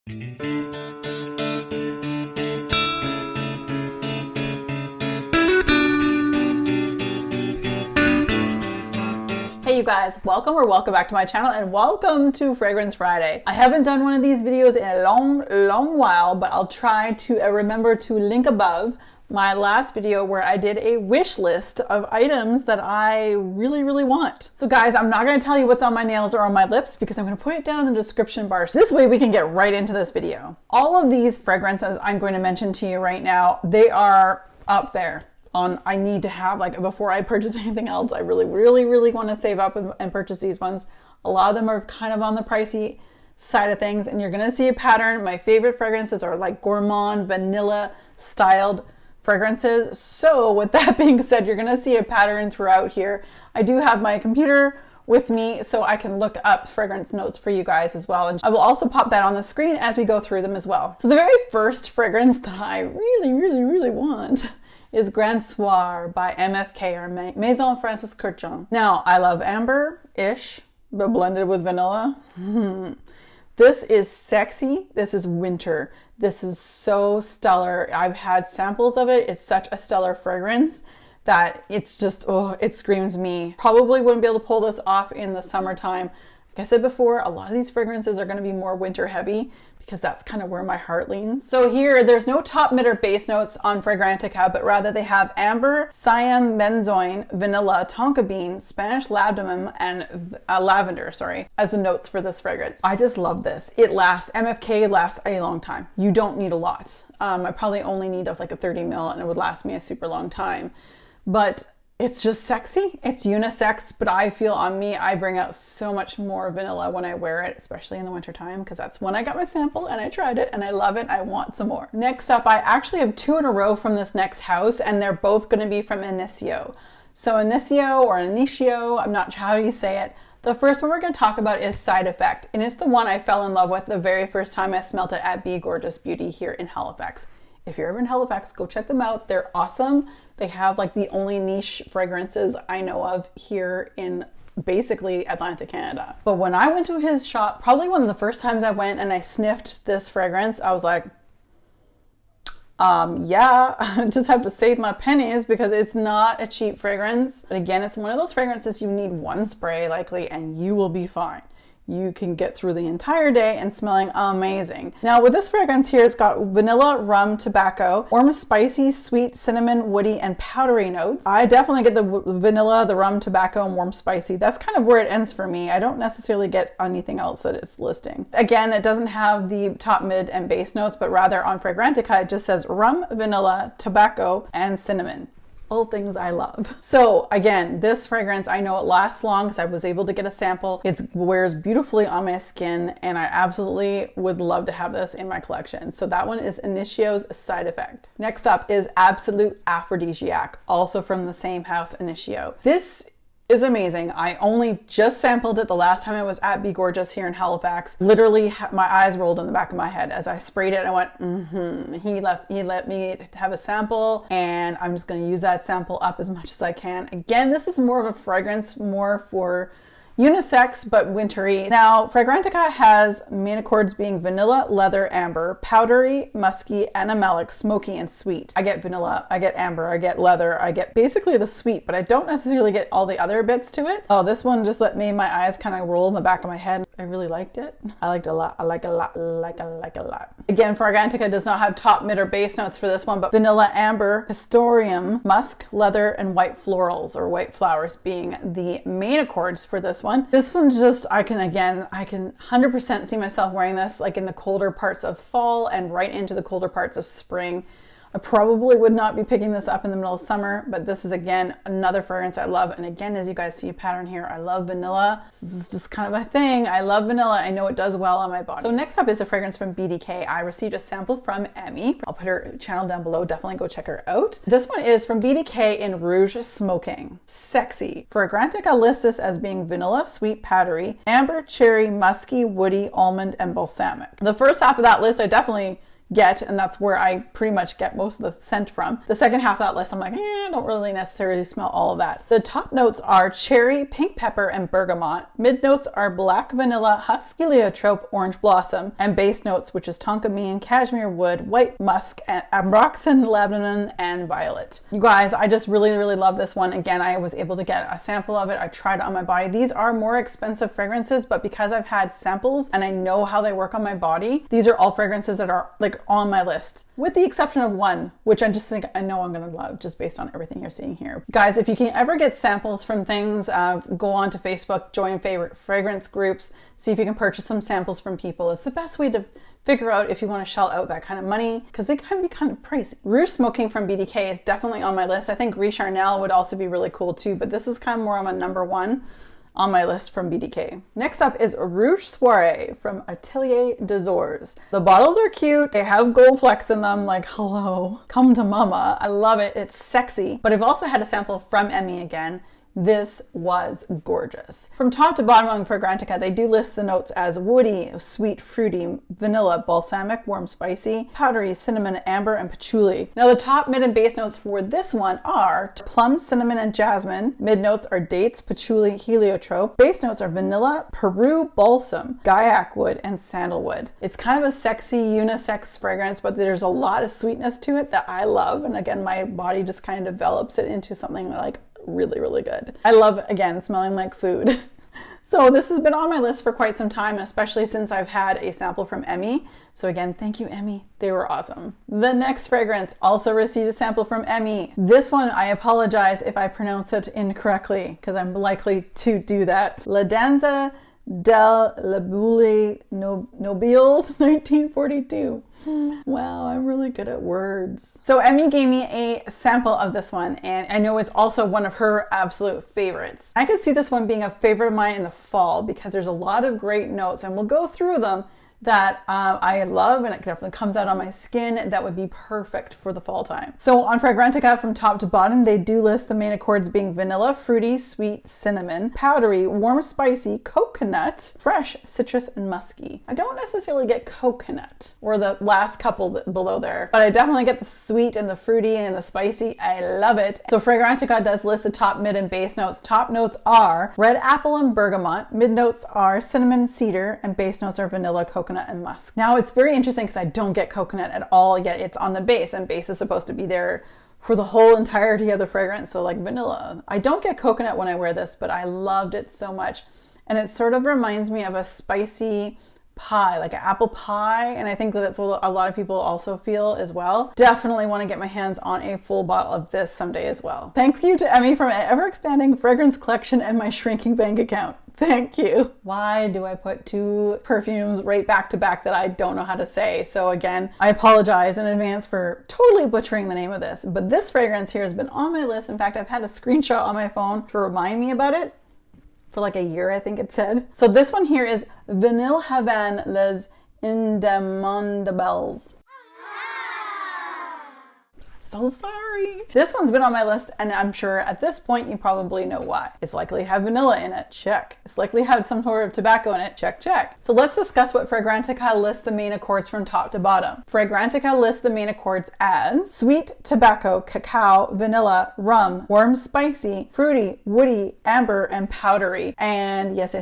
Hey you guys, welcome back to my channel and welcome to Fragrance Friday. I haven't done one of these videos in a long while, but I'll try to remember to link above my last video where I did a wish list of items that I really want. So guys, I'm not going to tell you what's on my nails or on my lips because I'm going to put it down in the description bar. So this way we can get right into this video. All of these fragrances I'm going to mention to you right now, they are up there on I need to have, like, before I purchase anything else. I really want to save up and purchase these ones. A lot of them are kind of on the pricey side of things, and you're going to see a pattern. My favorite fragrances are like gourmand, vanilla styled fragrances. So with that being said, you're going to see a pattern throughout here. I do have my computer with me so I can look up fragrance notes for you guys as well. And I will also pop that on the screen as we go through them as well. So the very first fragrance that I really want is Grand Soir by MFK, or Maison Francis Kurkdjian. Now, I love amber-ish, but blended with vanilla. This is sexy. This is winter. This is so stellar. I've had samples of it. It's such a stellar fragrance that it's just, oh, it screams me. Probably wouldn't be able to pull this off in the summertime. Like I said before, a lot of these fragrances are going to be more winter heavy because that's kind of where my heart leans. So here, there's no top, mid, or base notes on Fragrantica, but rather they have amber, siam, benzoin, vanilla, tonka bean, Spanish labdanum, and lavender, as the notes for this fragrance. I just love this. It lasts, MFK lasts a long time. You don't need a lot. I probably only need like a 30 ml and it would last me a super long time. But it's just sexy. It's unisex, but I feel on me, I bring out so much more vanilla when I wear it, especially in the winter time, because that's when I got my sample and I tried it and I love it. I want some more. Next up, I actually have two in a row from this next house, and they're both going to be from Initio. So Initio or Initio, I'm not sure how you say it. The first one we're going to talk about is Side Effect, and it's the one I fell in love with the very first time I smelled it at BeGorgeous Beauty here in Halifax. If you're ever in Halifax, go check them out. They're awesome. They have like the only niche fragrances I know of here in basically Atlantic Canada. But when I went to his shop, probably one of the first times I went and I sniffed this fragrance, I was like, yeah, I just have to save my pennies because it's not a cheap fragrance. But again, it's one of those fragrances you need one spray likely and you will be fine. You can get through the entire day and smelling amazing. Now with this fragrance here, it's got vanilla, rum, tobacco, warm, spicy, sweet, cinnamon, woody, and powdery notes. I definitely get the vanilla, the rum, tobacco, and warm, spicy. That's kind of where it ends for me. I don't necessarily get anything else that it's listing. Again, it doesn't have the top, mid, and base notes, but rather on Fragrantica, it just says rum, vanilla, tobacco, and cinnamon. All things I love. So again, this fragrance, I know it lasts long because I was able to get a sample. It wears beautifully on my skin and I absolutely would love to have this in my collection. So that one is Initio's Side Effect. Next up is Absolute Aphrodisiac, also from the same house, Initio. This is amazing. I only just sampled it the last time I was at BeGorgeous here in Halifax. Literally, my eyes rolled in the back of my head as I sprayed it. I went, He let me have a sample, and I'm just going to use that sample up as much as I can. Again, this is more of a fragrance, more for unisex, but wintry. Now, Fragrantica has main accords being vanilla, leather, amber, powdery, musky, animalic, smoky, and sweet. I get vanilla, I get amber, I get leather, I get basically the sweet, but I don't necessarily get all the other bits to it. Oh, this one just made my eyes kind of roll in the back of my head. I really liked it. I liked it a lot. I like it a lot, like a lot. Again, Fragrantica does not have top, mid, or base notes for this one, but vanilla, amber, pistorium, musk, leather, and white florals, or white flowers being the main accords for this one. This one's just, I can 100% see myself wearing this like in the colder parts of fall and right into the colder parts of spring. I probably would not be picking this up in the middle of summer, but this is again another fragrance I love. And again, as you guys see a pattern here, I love vanilla. This is just kind of a thing. I love vanilla. I know it does well on my body. So next up is a fragrance from BDK. I received a sample from Emy. I'll put her channel down below. Definitely go check her out. This one is from BDK in Rouge Smoking. Sexy. Fragrantica lists this as being vanilla, sweet, powdery, amber, cherry, musky, woody, almond, and balsamic. The first half of that list I definitely get, and that's where I pretty much get most of the scent from. The second half of that list, I'm like, I don't really necessarily smell all of that. The top notes are cherry, pink pepper, and bergamot. Mid notes are black vanilla, husk, heliotrope, orange blossom, and base notes, which is tonka bean, cashmere wood, white musk, and ambroxan, lavender, and violet. You guys, I just really, really love this one. Again, I was able to get a sample of it. I tried it on my body. These are more expensive fragrances, but because I've had samples and I know how they work on my body, these are all fragrances that are like on my list, with the exception of one, which I just think I know I'm gonna love just based on everything you're seeing here. Guys, if you can ever get samples from things, go on to Facebook, join favorite fragrance groups, see if you can purchase some samples from people. It's the best way to figure out if you want to shell out that kind of money, because they can be kind of pricey. Rouge Smoking from BDK is definitely on my list. I think Rouge Charnel would also be really cool too, but this is kind of more on a number one on my list from BDK. Next up is Rouge Soiree from Atelier des Ors. The bottles are cute. They have gold flecks in them, like, hello, come to mama. I love it. It's sexy. But I've also had a sample from Emy again. This was gorgeous. From top to bottom on Fragrantica, they do list the notes as woody, sweet, fruity, vanilla, balsamic, warm, spicy, powdery, cinnamon, amber, and patchouli. Now the top, mid, and base notes for this one are plum, cinnamon, and jasmine. Mid notes are dates, patchouli, heliotrope. Base notes are vanilla, Peru, balsam, guaiac wood, and sandalwood. It's kind of a sexy unisex fragrance, but there's a lot of sweetness to it that I love. And again, my body just kind of develops it into something like really, really good. I love, again, smelling like food. So this has been on my list for quite some time, especially since I've had a sample from Emy. So again, thank you, Emy. They were awesome. The next fragrance also received a sample from Emy. This one, I apologize if I pronounce it incorrectly, because I'm likely to do that. La Danza del la Boule Nobile 1942. Wow, I'm really good at words. So Emy gave me a sample of this one, and I know it's also one of her absolute favorites. I could see this one being a favorite of mine in the fall because there's a lot of great notes, and we'll go through them that I love, and it definitely comes out on my skin. That would be perfect for the fall time. So on Fragrantica, from top to bottom, they do list the main accords being vanilla, fruity, sweet, cinnamon, powdery, warm, spicy, coconut, fresh, citrus, and musky. I don't necessarily get coconut, or the last couple below there, but I definitely get the sweet and the fruity and the spicy. I love it. So Fragrantica does list the top, mid, and base notes. Top notes are red apple and bergamot. Mid notes are cinnamon, cedar, and base notes are vanilla, coconut, and musk. Now it's very interesting because I don't get coconut at all, yet it's on the base, and base is supposed to be there for the whole entirety of the fragrance. So like vanilla. I don't get coconut when I wear this, but I loved it so much. And it sort of reminds me of a spicy pie, like an apple pie. And I think that's what a lot of people also feel as well. Definitely want to get my hands on a full bottle of this someday as well. Thank you to Emy for my ever expanding fragrance collection and my shrinking bank account. Thank you. Why do I put two perfumes right back to back that I don't know how to say? So again, I apologize in advance for totally butchering the name of this, but this fragrance here has been on my list. In fact, I've had a screenshot on my phone to remind me about it for like a year, I think it said. So this one here is Vanille Havane Les Indemandables. So sorry. This one's been on my list, and I'm sure at this point you probably know why. It's likely to have vanilla in it, check. It's likely to have some sort of tobacco in it, check, check. So let's discuss what Fragrantica lists the main accords from top to bottom. Fragrantica lists the main accords as sweet, tobacco, cacao, vanilla, rum, warm, spicy, fruity, woody, amber, and powdery. And yes,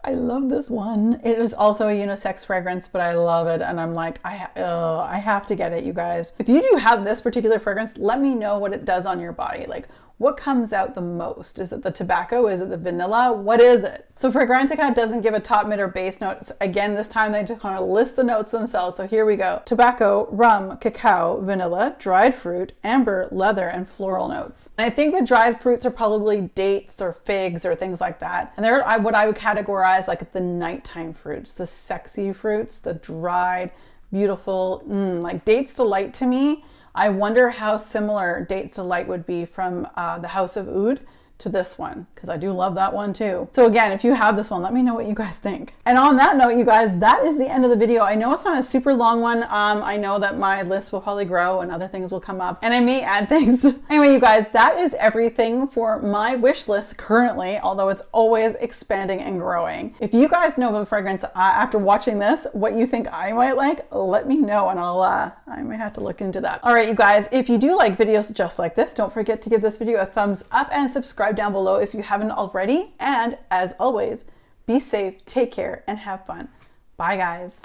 I love this one. It is also a unisex fragrance, but I love it, and I'm like, I have to get it, you guys. If you do have this particular fragrance, let me know what it does on your body. Like, what comes out the most? Is it the tobacco? Is it the vanilla? What is it? So Fragrantica doesn't give a top, mid, or base notes. Again, this time they just kind of list the notes themselves. So here we go. Tobacco, rum, cacao, vanilla, dried fruit, amber, leather, and floral notes. And I think the dried fruits are probably dates or figs or things like that. And they're what I would categorize like the nighttime fruits, the sexy fruits, the dried, beautiful, like Dates Delight to me. I wonder how similar Dates Delight would be from the House of Oud to this one, because I do love that one too. So again, if you have this one, let me know what you guys think. And on that note, you guys, that is the end of the video. I know it's not a super long one. I know that my list will probably grow and other things will come up and I may add things. Anyway, you guys, that is everything for my wish list currently, although it's always expanding and growing. If you guys know of a fragrance after watching this, what you think I might like, let me know and I may have to look into that. All right, you guys, if you do like videos just like this, don't forget to give this video a thumbs up and subscribe down below if you haven't already. And as always, be safe, take care, and have fun. Bye, guys.